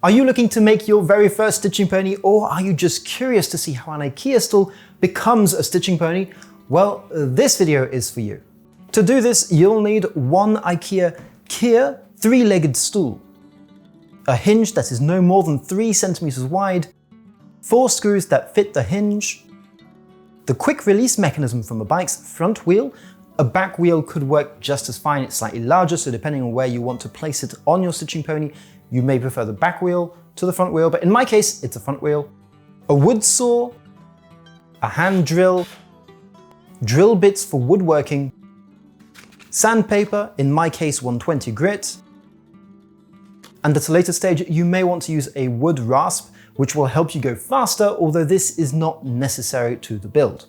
Are you looking to make your very first stitching pony, or are you just curious to see how an IKEA stool becomes a stitching pony? Well, this video is for you. To do this, you'll need one IKEA KYRRE 3-legged stool, a hinge that is no more than 3 centimeters wide, 4 screws that fit the hinge, the quick release mechanism from a bike's front wheel. A back wheel could work just as fine, it's slightly larger, so depending on where you want to place it on your stitching pony, you may prefer the back wheel to the front wheel, but in my case, it's a front wheel. A wood saw, a hand drill, drill bits for woodworking, sandpaper, in my case 120 grit, and at a later stage you may want to use a wood rasp, which will help you go faster, although this is not necessary to the build.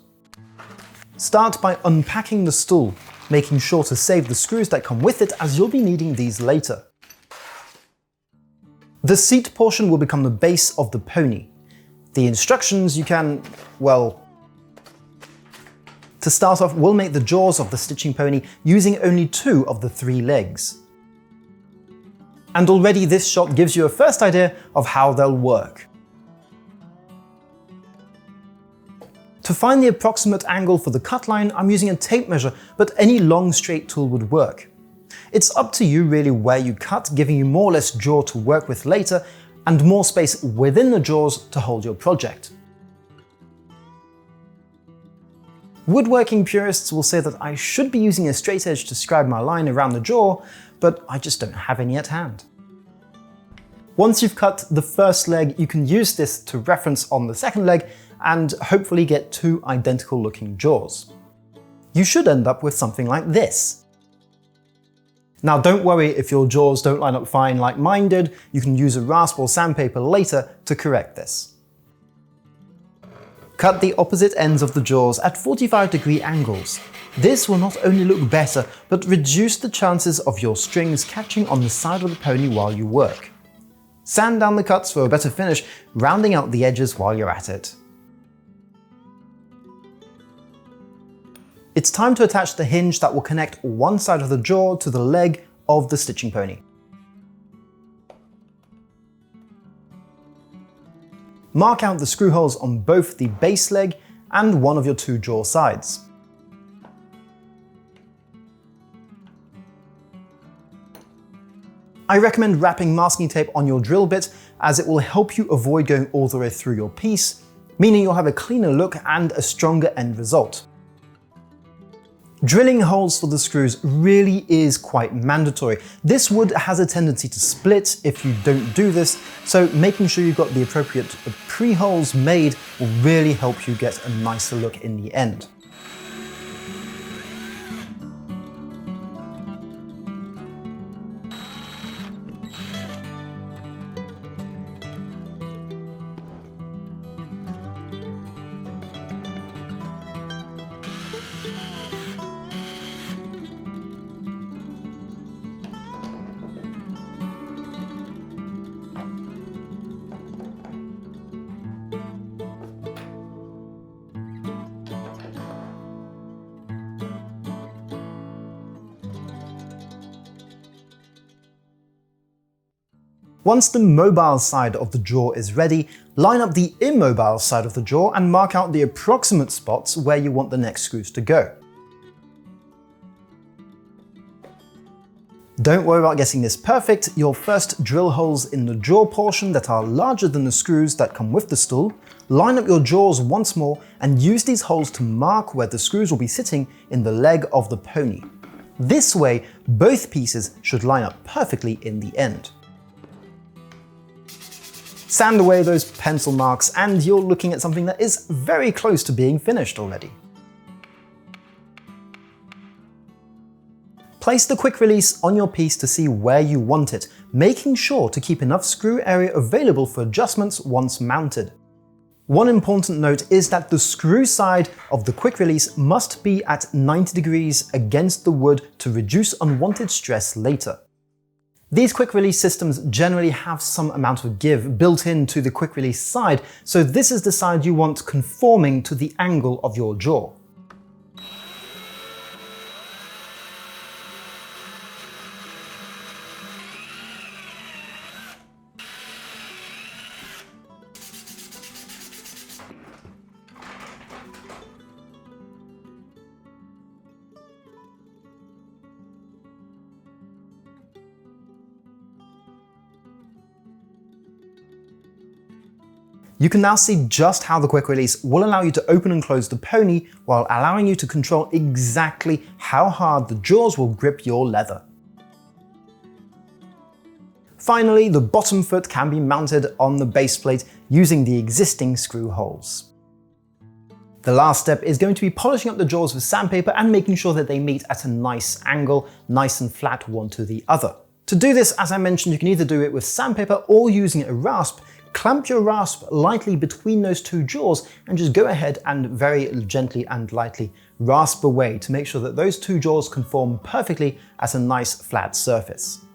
Start by unpacking the stool, making sure to save the screws that come with it, as you'll be needing these later. The seat portion will become the base of the pony. The instructions you can, well... To start off, we'll make the jaws of the stitching pony using only 2 of the 3 legs. And already this shot gives you a first idea of how they'll work. To find the approximate angle for the cut line, I'm using a tape measure, but any long straight tool would work. It's up to you really where you cut, giving you more or less jaw to work with later, and more space within the jaws to hold your project. Woodworking purists will say that I should be using a straight edge to scribe my line around the jaw, but I just don't have any at hand. Once you've cut the first leg, you can use this to reference on the second leg and hopefully get 2 identical looking jaws. You should end up with something like this. Now don't worry if your jaws don't line up fine like mine did, you can use a rasp or sandpaper later to correct this. Cut the opposite ends of the jaws at 45-degree angles. This will not only look better, but reduce the chances of your strings catching on the side of the pony while you work. Sand down the cuts for a better finish, rounding out the edges while you're at it. It's time to attach the hinge that will connect one side of the jaw to the leg of the stitching pony. Mark out the screw holes on both the base leg and one of your 2 jaw sides. I recommend wrapping masking tape on your drill bit, as it will help you avoid going all the way through your piece, meaning you'll have a cleaner look and a stronger end result. Drilling holes for the screws really is quite mandatory. This wood has a tendency to split if you don't do this, so making sure you've got the appropriate pre-holes made will really help you get a nicer look in the end. Once the mobile side of the jaw is ready, line up the immobile side of the jaw and mark out the approximate spots where you want the next screws to go. Don't worry about getting this perfect, you'll first drill holes in the jaw portion that are larger than the screws that come with the stool, line up your jaws once more and use these holes to mark where the screws will be sitting in the leg of the pony. This way, both pieces should line up perfectly in the end. Sand away those pencil marks and you're looking at something that is very close to being finished already. Place the quick release on your piece to see where you want it, making sure to keep enough screw area available for adjustments once mounted. One important note is that the screw side of the quick release must be at 90 degrees against the wood to reduce unwanted stress later. These quick release systems generally have some amount of give built into the quick release side, so this is the side you want conforming to the angle of your jaw. You can now see just how the quick release will allow you to open and close the pony while allowing you to control exactly how hard the jaws will grip your leather. Finally, the bottom foot can be mounted on the base plate using the existing screw holes. The last step is going to be polishing up the jaws with sandpaper and making sure that they meet at a nice angle, nice and flat one to the other. To do this, as I mentioned, you can either do it with sandpaper or using a rasp. Clamp your rasp lightly between those two jaws and just go ahead and very gently and lightly rasp away to make sure that those two jaws conform perfectly as a nice flat surface.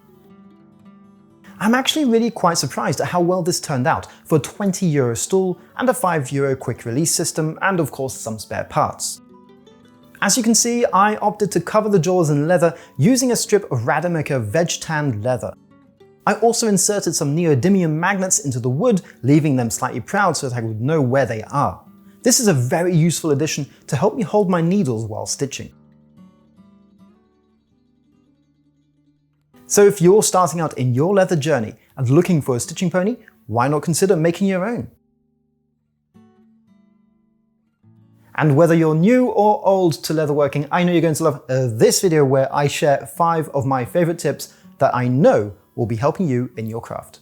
I'm actually really quite surprised at how well this turned out for a €20 stool and a €5 quick release system, and of course some spare parts. As you can see, I opted to cover the jaws in leather using a strip of Rademacher veg tanned leather. I also inserted some neodymium magnets into the wood, leaving them slightly proud so that I would know where they are. This is a very useful addition to help me hold my needles while stitching. So if you're starting out in your leather journey and looking for a stitching pony, why not consider making your own? And whether you're new or old to leatherworking, I know you're going to love this video where I share 5 of my favorite tips that I know will be helping you in your craft.